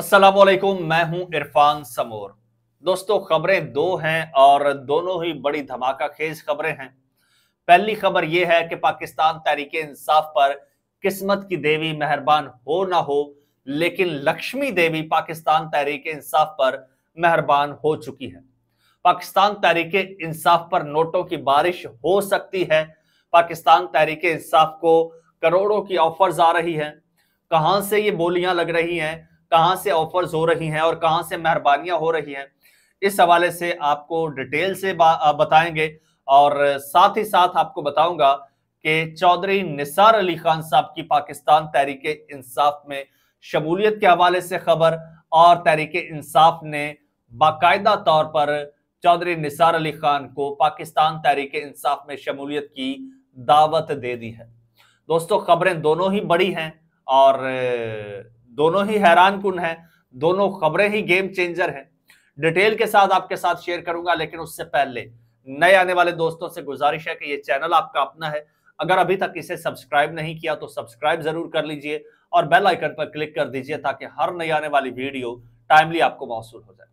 अस्सलामुअलैकुम, मैं हूं इरफान समोर। दोस्तों, खबरें दो हैं और दोनों ही बड़ी धमाका खेज खबरें हैं। पहली खबर यह है कि पाकिस्तान तहरीक इंसाफ पर किस्मत की देवी मेहरबान हो ना हो, लेकिन लक्ष्मी देवी पाकिस्तान तहरीक इंसाफ पर मेहरबान हो चुकी है। पाकिस्तान तहरीक इंसाफ पर नोटों की बारिश हो सकती है। पाकिस्तान तहरीक इंसाफ को करोड़ों की ऑफर्स आ रही हैं। कहां से ये बोलियां लग रही हैं, कहां से ऑफर्स हो रही हैं और कहां से मेहरबानियां हो रही हैं, इस हवाले से आपको डिटेल से बताएंगे। और साथ ही साथ आपको बताऊंगा कि चौधरी निसार अली खान साहब की पाकिस्तान तहरीक इंसाफ में शमूलियत के हवाले से खबर, और तहरीक इंसाफ ने बाकायदा तौर पर चौधरी निसार अली खान को पाकिस्तान तहरीक इंसाफ में शमूलियत की दावत दे दी है। दोस्तों, खबरें दोनों ही बड़ी हैं और दोनों ही हैरान कुन हैं। दोनों खबरें ही गेम चेंजर हैं। डिटेल के साथ आपके साथ शेयर करूंगा, लेकिन उससे पहले नए आने वाले दोस्तों से गुजारिश है कि ये चैनल आपका अपना है। अगर अभी तक इसे सब्सक्राइब नहीं किया तो सब्सक्राइब जरूर कर लीजिए और बेल आइकन पर क्लिक कर दीजिए ताकि हर नई आने वाली वीडियो टाइमली आपको मौसूल हो जाए।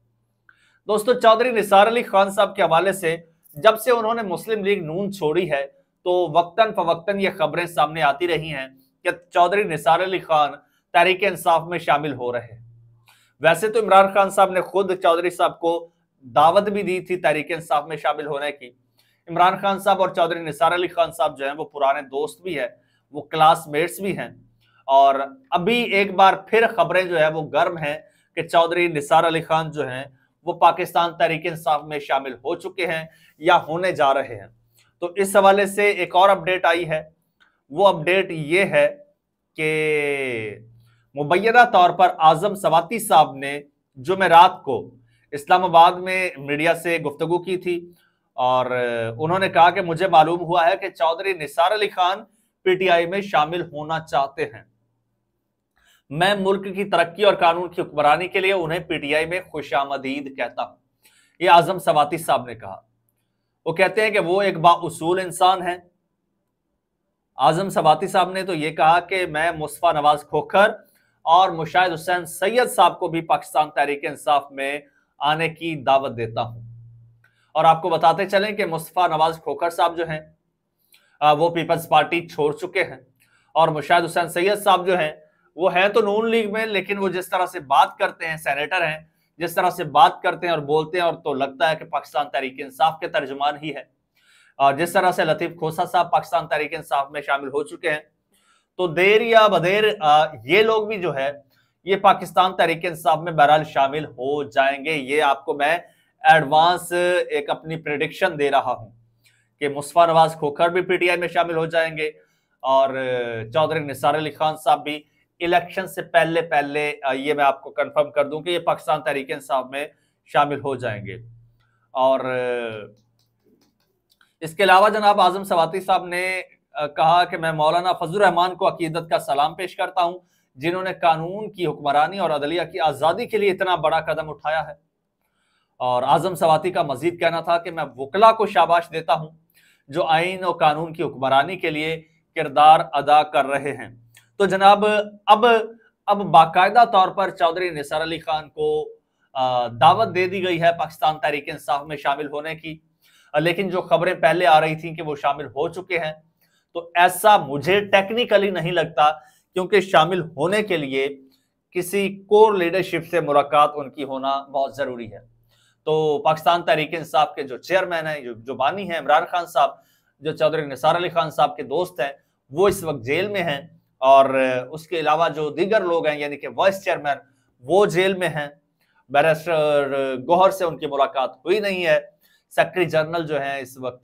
दोस्तों, चौधरी निसार अली खान साहब के हवाले से जब से उन्होंने मुस्लिम लीग नून छोड़ी है तो वक्तन फवक्तन ये खबरें सामने आती रही हैं कि चौधरी निसार अली खान तहरीक इंसाफ में शामिल हो रहे हैं। वैसे तो इमरान खान साहब ने खुद चौधरी साहब को दावत भी दी थी तहरीक इंसाफ में शामिल होने की। इमरान खान साहब और चौधरी निसार अली खान साहब जो हैं वो पुराने दोस्त भी हैं, वो क्लासमेट्स भी हैं। और अभी एक बार फिर खबरें जो है वो गर्म हैं कि चौधरी निसार अली खान जो हैं वो पाकिस्तान तहरीक इंसाफ में शामिल हो चुके हैं या होने जा रहे हैं। तो इस हवाले से एक और अपडेट आई है। वो अपडेट ये है कि मुबैना तौर पर आजम सवाती साहब ने जुमेरात को इस्लामाबाद में मीडिया से गुफ्तगू की थी और उन्होंने कहा कि मुझे मालूम हुआ है कि चौधरी निसार अली खान पीटीआई में शामिल होना चाहते हैं। मैं मुल्क की तरक्की और कानून की हुक्मरानी के लिए उन्हें पीटीआई में खुशामदीद कहता हूं, ये आजम सवाती साहब ने कहा। वो कहते हैं कि वो एक बाउसूल इंसान है। आजम सवाती साहब ने तो ये कहा कि मैं मुस्तफा नवाज खोखर और मुशाहिद हुसैन सैयद साहब को भी पाकिस्तान तहरीक इंसाफ में आने की दावत देता हूं। और आपको बताते चलें कि मुस्तफा नवाज खोखर साहब जो हैं वो पीपल्स पार्टी छोड़ चुके हैं और मुशाहिद हुसैन सैयद साहब जो हैं वो हैं तो नून लीग में, लेकिन वो जिस तरह से बात करते हैं, सेनेटर हैं, जिस तरह से बात करते हैं और बोलते हैं, और तो लगता है कि पाकिस्तान तहरीक इंसाफ के तर्जुमान ही है। और जिस तरह से लतीफ खोसा साहब पाकिस्तान तहरीक इंसाफ में शामिल हो चुके हैं, तो देर या बदेर ये लोग भी जो है ये पाकिस्तान तहरीक इंसाफ में बहरहाल शामिल हो जाएंगे। ये आपको मैं एडवांस एक अपनी प्रेडिक्शन दे रहा हूं कि मुस्तफा नवाज खोखर भी पीटीआई में शामिल हो जाएंगे और चौधरी निसार अली खान साहब भी इलेक्शन से पहले पहले ये मैं आपको कंफर्म कर दूं कि ये पाकिस्तान तहरीक इंसाफ में शामिल हो जाएंगे। और इसके अलावा जनाब आजम सवाती साहब ने कहा कि मैं मौलाना फजलुर रहमान को अकीदत का सलाम पेश करता हूं, जिन्होंने कानून की हुक्मरानी और अदलिया की आज़ादी के लिए इतना बड़ा कदम उठाया है। और आजम सवाती का मजीद कहना था कि मैं वकला को शाबाश देता हूं जो आइन और कानून की हुक्मरानी के लिए किरदार अदा कर रहे हैं। तो जनाब अब बाकायदा तौर पर चौधरी निसार अली खान को दावत दे दी गई है पाकिस्तान तहरीक इंसाफ में शामिल होने की, लेकिन जो खबरें पहले आ रही थी कि वो शामिल हो चुके हैं, तो ऐसा मुझे टेक्निकली नहीं लगता, क्योंकि शामिल होने के लिए किसी कोर लीडरशिप से मुलाकात उनकी होना बहुत जरूरी है। तो पाकिस्तान तहरीक इंसाफ के जो चेयरमैन है, जो बानी है इमरान खान साहब, जो चौधरी निसार अली खान साहब के दोस्त हैं, वो इस वक्त जेल में हैं। और उसके अलावा जो दीगर लोग हैं, यानी कि वाइस चेयरमैन, वो जेल में हैं। बैरिस्टर गौहर से उनकी मुलाकात हुई नहीं है। सेक्रेटरी जनरल जो है इस वक्त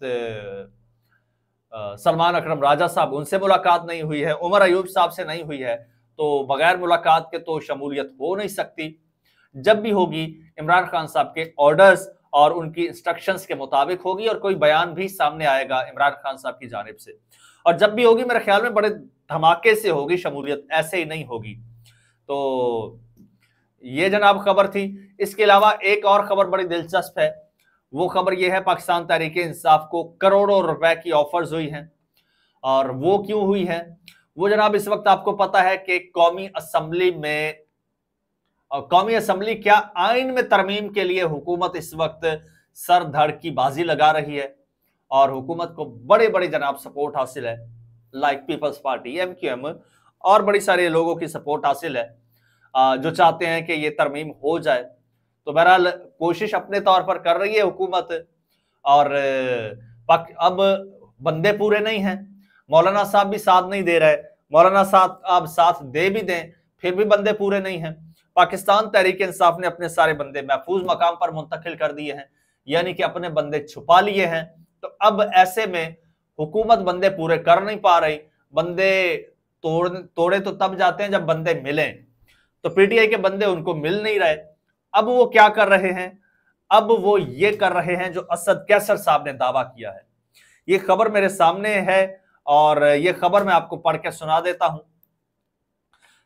सलमान अकरम राजा साहब, उनसे मुलाकात नहीं हुई है। उमर अयूब साहब से नहीं हुई है। तो बगैर मुलाकात के तो शमूलियत हो नहीं सकती। जब भी होगी इमरान खान साहब के ऑर्डर्स और उनकी इंस्ट्रक्शंस के मुताबिक होगी, और कोई बयान भी सामने आएगा इमरान खान साहब की जानिब से। और जब भी होगी मेरे ख्याल में बड़े धमाके से होगी शमूलियत, ऐसे ही नहीं होगी। तो ये जनाब खबर थी। इसके अलावा एक और खबर बड़ी दिलचस्प है। वो खबर ये है पाकिस्तान तहरीक इंसाफ को करोड़ों रुपए की ऑफर्स हुई हैं। और वो क्यों हुई है? वो जनाब इस वक्त आपको पता है कि कौमी असम्बली में और कौमी असम्बली क्या आइन में तरमीम के लिए हुकूमत इस वक्त सर धड़ की बाजी लगा रही है और हुकूमत को बड़े बड़े जनाब सपोर्ट हासिल है, लाइक पीपल्स पार्टी MQM और बड़ी सारे लोगों की सपोर्ट हासिल है जो चाहते हैं कि ये तरमीम हो जाए। तो बहरहाल कोशिश अपने तौर पर कर रही है हुकूमत और अब बंदे पूरे नहीं हैं। मौलाना साहब भी साथ नहीं दे रहे, मौलाना साहब अब साथ दे भी दें फिर भी बंदे पूरे नहीं हैं। पाकिस्तान तहरीक इंसाफ ने अपने सारे बंदे महफूज मकाम पर मुंतकिल कर दिए हैं, यानी कि अपने बंदे छुपा लिए हैं। तो अब ऐसे में हुकूमत बंदे पूरे कर नहीं पा रही। बंदे तोड़े तो तब जाते हैं जब बंदे मिलें, तो PTI के बंदे उनको मिल नहीं रहे। अब वो क्या कर रहे हैं, अब वो ये कर रहे हैं जो असद कैसर साहब ने दावा किया है। ये खबर मेरे सामने है और ये खबर मैं आपको पढ़ के सुना देता हूं।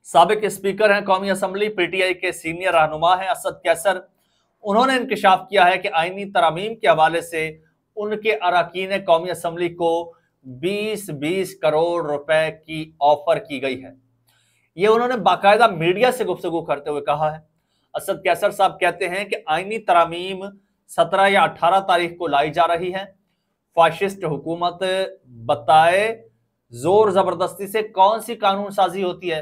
साबिक स्पीकर हैं कौमी असम्बली, PTI के सीनियर रहनुमा हैं असद कैसर। उन्होंने इंकशाफ किया है कि आईनी तरामीम के हवाले से उनके अरकान कौमी असम्बली को 20-20 करोड़ रुपए की ऑफर की गई है। ये उन्होंने बाकायदा मीडिया से गुफ्तगू करते हुए कहा है। असद कैसर साहब कहते हैं कि आईनी तरामीम 17 या 18 तारीख को लाई जा रही है। फाशिस्ट हुकूमत बताए जोर जबरदस्ती से कौन सी कानून साजी होती है।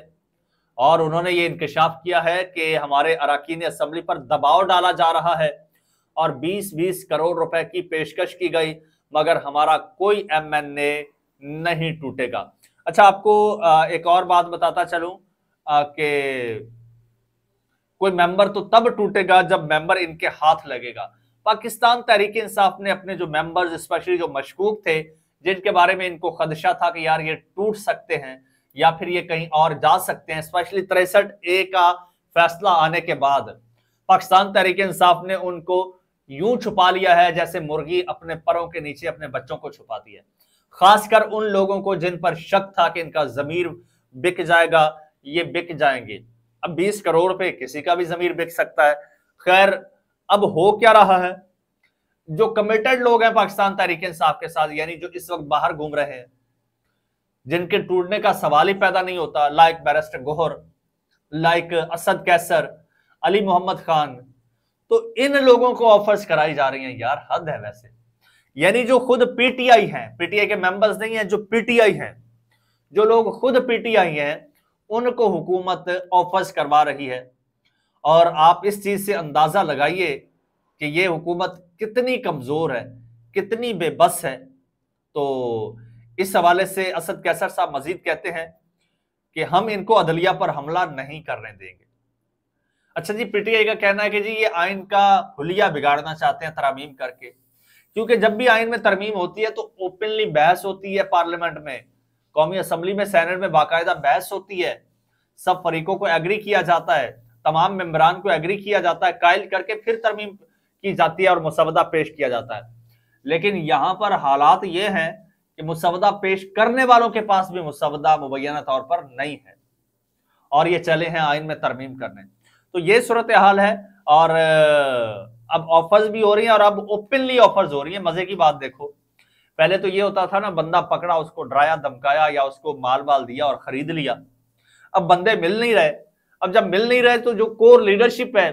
और उन्होंने ये इंकशाफ किया है कि हमारे अरकान असम्बली पर दबाव डाला जा रहा है और 20-20 करोड़ रुपए की पेशकश की गई, मगर हमारा कोई MNA नहीं टूटेगा। अच्छा, आपको एक और बात बताता चलूं कि कोई मेंबर तो तब टूटेगा जब मेंबर इनके हाथ लगेगा। पाकिस्तान तहरीक इंसाफ ने अपने जो मेंबर्स, स्पेशली जो मशकूक थे, जिनके बारे में इनको खदशा था कि यार ये टूट सकते हैं या फिर ये कहीं और जा सकते हैं, स्पेशली 63A का फैसला आने के बाद पाकिस्तान तहरीक इंसाफ ने उनको यूं छुपा लिया है जैसे मुर्गी अपने परों के नीचे अपने बच्चों को छुपाती है। खासकर उन लोगों को जिन पर शक था कि इनका जमीर बिक जाएगा, ये बिक जाएंगे। अब 20 करोड़ पे किसी का भी जमीर बिक सकता है। खैर, अब हो क्या रहा है, जो कमिटेड लोग हैं पाकिस्तान तहरीक इंसाफ के साथ, यानी जो इस वक्त बाहर घूम रहे हैं, जिनके टूटने का सवाल ही पैदा नहीं होता, like barrister Gohar, like Asad Kaiser, Ali Mohammad Khan, तो इन लोगों को ऑफर्स कराई जा रही हैं। यार हद है वैसे। यानी जो खुद PTI हैं, PTI के मेंबर्स नहीं है, जो PTI हैं, जो लोग खुद PTI हैं, उनको हुकूमत ऑफर्स करवा रही है। और आप इस चीज से अंदाजा लगाइए कि ये हुकूमत कितनी कमजोर है, कितनी बेबस है। तो इस हवाले से असद कैसर साहब मजीद कहते हैं कि हम इनको अदलिया पर हमला नहीं करने देंगे। अच्छा जी, PTI का कहना है कि जी ये आइन का हुलिया बिगाड़ना चाहते हैं तरमीम करके, क्योंकि जब भी आइन में तरमीम होती है तो ओपनली बहस होती है पार्लियामेंट में, कौमी असम्बली में, सेनेट में बाकायदा बहस होती है। सब फरीकों को एग्री किया जाता है, तमाम मेंबरान को एग्री किया जाता है, कायल करके फिर तरमीम की जाती है और मुसवदा पेश किया जाता है। लेकिन यहां पर हालात ये हैं कि मुसवदा पेश करने वालों के पास भी मुसवदा मुबैना तौर पर नहीं है और ये चले हैं आइन में तरमीम करने। तो ये सूरत हाल है और अब ऑफर्स भी हो रही हैं और अब ओपनली ऑफर्स हो रही हैं। मजे की बात देखो, पहले तो ये होता था ना, बंदा पकड़ा, उसको डराया धमकाया या उसको माल वाल दिया और खरीद लिया। अब बंदे मिल नहीं रहे। अब जब मिल नहीं रहे तो जो कोर लीडरशिप है,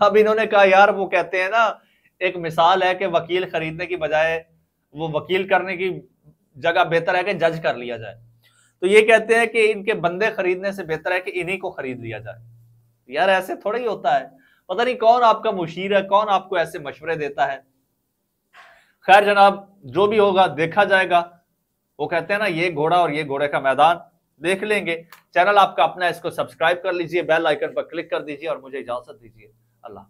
अब इन्होंने कहा यार, वो कहते हैं ना, एक मिसाल है कि वकील खरीदने की बजाय वो वकील करने की जगह बेहतर है कि जज कर लिया जाए। तो ये कहते हैं कि इनके बंदे खरीदने से बेहतर है कि इन्हीं को खरीद लिया जाए। यार ऐसे थोड़ा ही होता है। पता नहीं कौन आपका मुशीर है, कौन आपको ऐसे मशवरे देता है। खैर जनाब, जो भी होगा देखा जाएगा। वो कहते हैं ना, ये घोड़ा और ये घोड़े का मैदान, देख लेंगे। चैनल आपका अपना है, इसको सब्सक्राइब कर लीजिए, बेल आइकन पर क्लिक कर दीजिए और मुझे इजाजत दीजिए। अल्लाह।